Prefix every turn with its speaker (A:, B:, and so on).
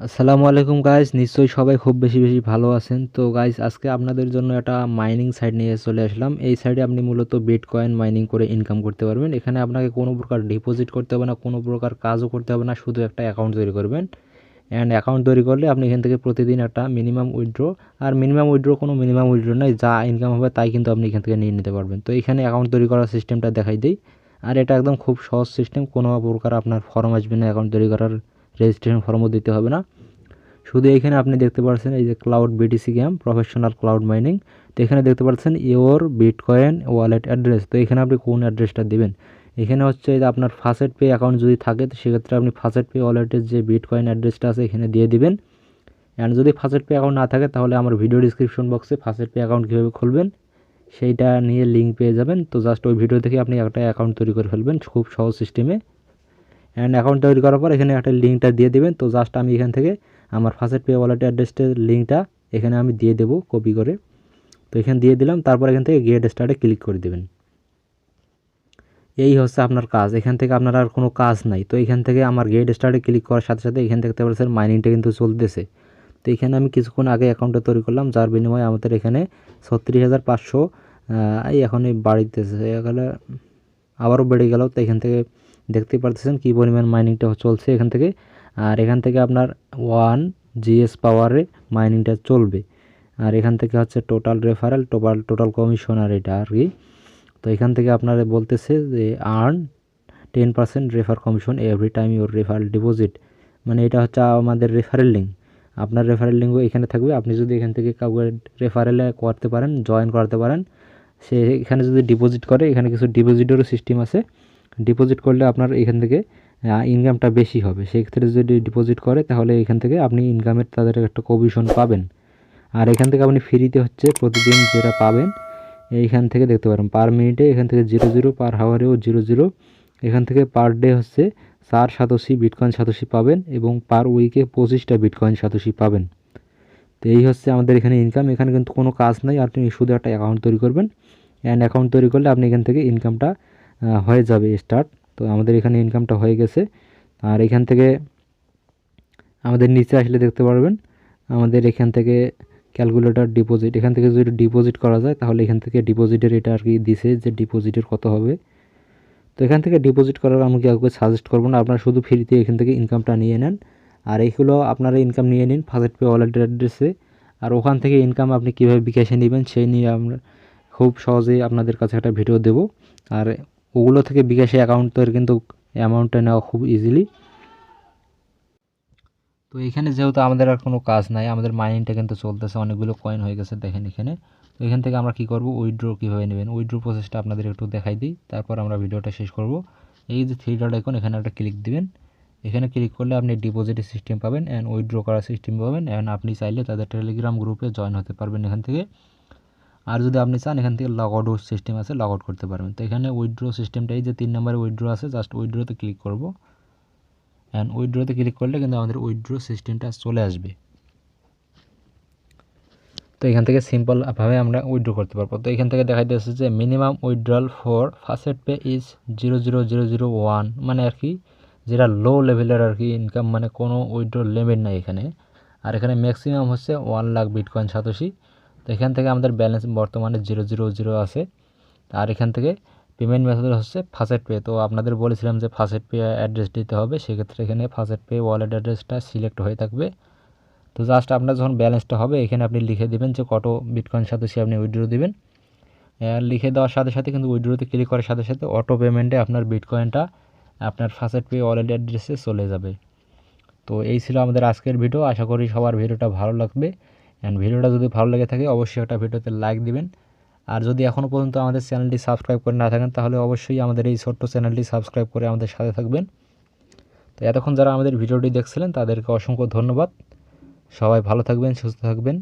A: আসসালামু আলাইকুম গাইস, নিশ্চয়ই সবাই খুব বেশি বেশি ভালো আছেন। তো গাইস, আজকে আপনাদের জন্য একটা মাইনিং সাইট নিয়ে চলে আসলাম। এই সাইটে আপনি মূলত বিটকয়েন মাইনিং করে ইনকাম করতে পারবেন। এখানে আপনাকে কোনো প্রকার ডিপোজিট করতে হবে না, কোনো প্রকার কাজও করতে হবে না, শুধু একটা অ্যাকাউন্ট তৈরি করবেন। অ্যান্ড অ্যাকাউন্ট তৈরি করলে আপনি এখান থেকে প্রতিদিন একটা মিনিমাম উইথড্র, আর মিনিমাম উইথড্র কোনো মিনিমাম উইথড্র নাই, যা ইনকাম হবে তাই কিন্তু আপনি এখান থেকে নিয়ে নিতে পারবেন। তো এখানে অ্যাকাউন্ট তৈরি করার সিস্টেমটা দেখাই দিই। আর এটা একদম খুব সহজ সিস্টেম, কোনো প্রকার আপনার ফর্ম আসবে না, অ্যাকাউন্ট তৈরি করার রেজিস্ট্রেশন ফর্মও দিতে হবে না। শুধু এইখানে আপনি দেখতে পাচ্ছেন এই যে cloud BTC game professional cloud mining. তো এখানে দেখতে পাচ্ছেন ইওর বিটকয়েন ওয়ালেট অ্যাড্রেস। তো এখানে আপনি কোন অ্যাড্রেসটা দিবেন, এখানে হচ্ছে যে আপনার ফার্স্ট পে অ্যাকাউন্ট যদি থাকে তো সেক্ষেত্রে আপনি ফার্স্ট পে ওয়ালেটের যে বিটকয়েন অ্যাড্রেসটা আছে এখানে দিয়ে দিবেন। অ্যান্ড যদি ফার্স্ট পে অ্যাকাউন্ট না থাকে তাহলে আমার ভিডিও ডিসক্রিপশন বক্সে ফার্স্ট পে অ্যাকাউন্ট কীভাবে খুলবেন সেইটা নিয়ে লিঙ্ক পেয়ে যাবেন। তো জাস্ট ওই ভিডিও থেকে আপনি একটা অ্যাকাউন্ট তৈরি করে ফেলবেন খুব সহজ সিস্টেমে। অ্যান্ড অ্যাকাউন্ট তৈরি করার পর এখানে একটা লিঙ্কটা দিয়ে দেবেন। তো জাস্ট আমি এখান থেকে আমার ফার্স্ট পে ওয়ালেট অ্যাড্রেসটার লিঙ্কটা এখানে আমি দিয়ে দেবো কপি করে। তো এখানে দিয়ে দিলাম, তারপর এখান থেকে গেট স্টার্টে ক্লিক করে দেবেন। এই হচ্ছে আপনার কাজ, এখান থেকে আপনার আর কোনো কাজ নাই। তো এখান থেকে আমার গেট স্টার্টে ক্লিক করার সাথে সাথে এখান থেকে দেখতে পাচ্ছেন মাইনিংটা কিন্তু চলতেছে। তো এখানে আমি কিছুক্ষণ আগে অ্যাকাউন্টটা তৈরি করলাম, যার বিনিময়ে আমাদের এখানে 36,500 এই এখনই বাড়িতেছে, এখানে আবারও বেড়ে গেল। তো এখান থেকে দেখতেই পারতেছেন কী পরিমাণ মাইনিংটা চলছে এখান থেকে। আর এখান থেকে আপনার 1 GS পাওয়ারে মাইনিংটা চলবে। আর এখান থেকে হচ্ছে টোটাল রেফারেল, টোটাল কমিশনার এটা আর কি। তো এখান থেকে আপনারা বলতেছে যে earn 10% refer commission every time your referral deposit, মানে এটা হচ্ছে আমাদের রেফারেল লিঙ্ক। আপনার রেফারেল লিঙ্কও এখানে থাকবে। আপনি যদি এখান থেকে কাউকে রেফারেলে করতে পারেন, জয়েন করাতে পারেন, সে এখানে যদি ডিপোজিট করে, এখানে কিছু ডিপোজিটেরও সিস্টেম আছে। ডিপোজিট করলে আপনার এখান থেকে ইনকামটা বেশি হবে। সেক্ষেত্রে যদি ডিপোজিট করে তাহলে এখান থেকে আপনি ইনকামের তাদের একটা কমিশন পাবেন। আর এখান থেকে আপনি ফ্রিতে হচ্ছে প্রতিদিন যেটা পাবেন এইখান থেকে দেখতে পারেন পার মিনিটে এখান থেকে 0.0, পার হাওয়ারেও 0.0, এখান থেকে পার ডে হচ্ছে 4 বিটকয়েন সাতোশি পাবেন, এবং পার উইকে 25টা বিটকয়েন সাতোশি পাবেন। তো এই হচ্ছে আমাদের এখানে ইনকাম। এখানে কিন্তু কোনো কাজ নাই, আপনি শুধু একটা অ্যাকাউন্ট তৈরি করবেন। অ্যান্ড অ্যাকাউন্ট তৈরি করলে আপনি এখান থেকে ইনকামটা হয়ে যাবে স্টার্ট। তো আমাদের এখানে ইনকামটা হয়ে গেছে। আর এখান থেকে আমাদের নিচে আসলে দেখতে পারবেন আমাদের এখান থেকে ক্যালকুলেটর ডিপোজিট, এখান থেকে যদি ডিপোজিট করা যায় তাহলে এখান থেকে ডিপোজিটের এটা আর কি দিছে যে ডিপোজিটের কত হবে। তো এখান থেকে ডিপোজিট করার আমি কাউকে সাজেস্ট করবো না, আপনারা শুধু ফ্রিতে এখান থেকে ইনকামটা নিয়ে নেন। আর এইগুলো আপনারা ইনকাম নিয়ে নিন ফার্স্ট পে ওয়ালেট অ্যাড্রেসে। আর ওখান থেকে ইনকাম আপনি কীভাবে বিকাশে নেবেন সেই নিয়ে আমরা খুব সহজেই আপনাদের কাছে একটা ভিডিও দেবো। আর ওগুলো থেকে বিকাশে অ্যাকাউন্ট তৈরি কিন্তু অ্যামাউন্টটা নেওয়া খুব ইজিলি। তো এখানে যেহেতু আমাদের আর কোনো কাজ নাই, আমাদের মাইনিংটা কিন্তু চলতেছে, অনেকগুলো কয়েন হয়ে গেছে দেখেন এখানে। তো এখান থেকে আমরা কি করব, উইথড্র কীভাবে নেবেন, উইথড্র প্রসেসটা আপনাদের একটু দেখাই দিই, তারপর আমরা ভিডিওটা শেষ করব। এই যে 3 ডট আইকন, এখানে একটা ক্লিক দিবেন। এখানে ক্লিক করলে আপনি ডিপোজিটের সিস্টেম পাবেন অ্যান্ড উইথড্র করার সিস্টেম পাবেন। অ্যান্ড আপনি চাইলে তাদের টেলিগ্রাম গ্রুপে জয়েন হতে পারবেন এখান থেকে। আর যদি আপনি চান এখান থেকে লগ আউট সিস্টেম আছে, লগ আউট করতে পারবেন। তো এখানে উইথড্র সিস্টেমটা এই যে 3 নম্বরে উইথড্র আছে, জাস্ট উইথড্রতে ক্লিক করব। অ্যান্ড উইথড্রতে ক্লিক করলে কিন্তু আমাদের উইথড্র সিস্টেমটা চলে আসবে। তো এখান থেকে সিম্পলভাবে আমরা উইথড্র করতে পারবো। তো এখান থেকে দেখা যাচ্ছে যে minimum withdrawal for first pay is 0.0001, মানে আর কি যেটা লো লেভেলের আর কি ইনকাম, মানে কোনো উইথড্র লিমিট নাই এখানে। আর এখানে ম্যাক্সিমাম হচ্ছে 1 লাখ বিটকয়েন সাতোশি। তো এখান থেকে আমাদের ব্যালেন্স বর্তমানে 0.00 আছে। আর এখান থেকে পেমেন্ট মেথড হচ্ছে ফার্স্ট পে। তো আপনাদের বলেছিলাম যে ফার্স্ট পে অ্যাড্রেস দিতে হবে, সেক্ষেত্রে এখানে ফার্স্ট পে ওয়ালেট অ্যাড্রেসটা সিলেক্ট হয়ে থাকবে। তো জাস্ট আপনার যখন ব্যালেন্সটা হবে এখানে আপনি লিখে দেবেন যে কত বিটকয়েন সাতোশি আপনি উইথড্র দেবেন। লিখে দেওয়ার সাথে সাথে কিন্তু উইথড্রতে ক্লিক করার সাথে সাথে অটো পেমেন্টে আপনার বিটকয়েনটা আপনার ফার্স্ট পে ওয়ালেট অ্যাড্রেসে চলে যাবে। তো এই ছিল আমাদের আজকের ভিডিও, আশা করি সবার ভিডিওটা ভালো লাগবে। অ্যান্ড ভিডিওটা যদি ভালো লেগে থাকে অবশ্যই একটা ভিডিওতে লাইক দিবেন। আর যদি এখনও পর্যন্ত আমাদের চ্যানেলটি সাবস্ক্রাইব করে না থাকেন তাহলে অবশ্যই আমাদের এই ছোট্ট চ্যানেলটি সাবস্ক্রাইব করে আমাদের সাথে থাকবেন। তো এতক্ষণ যারা আমাদের ভিডিওটি দেখছিলেন তাদেরকে অসংখ্য ধন্যবাদ। সবাই ভালো থাকবেন, সুস্থ থাকবেন।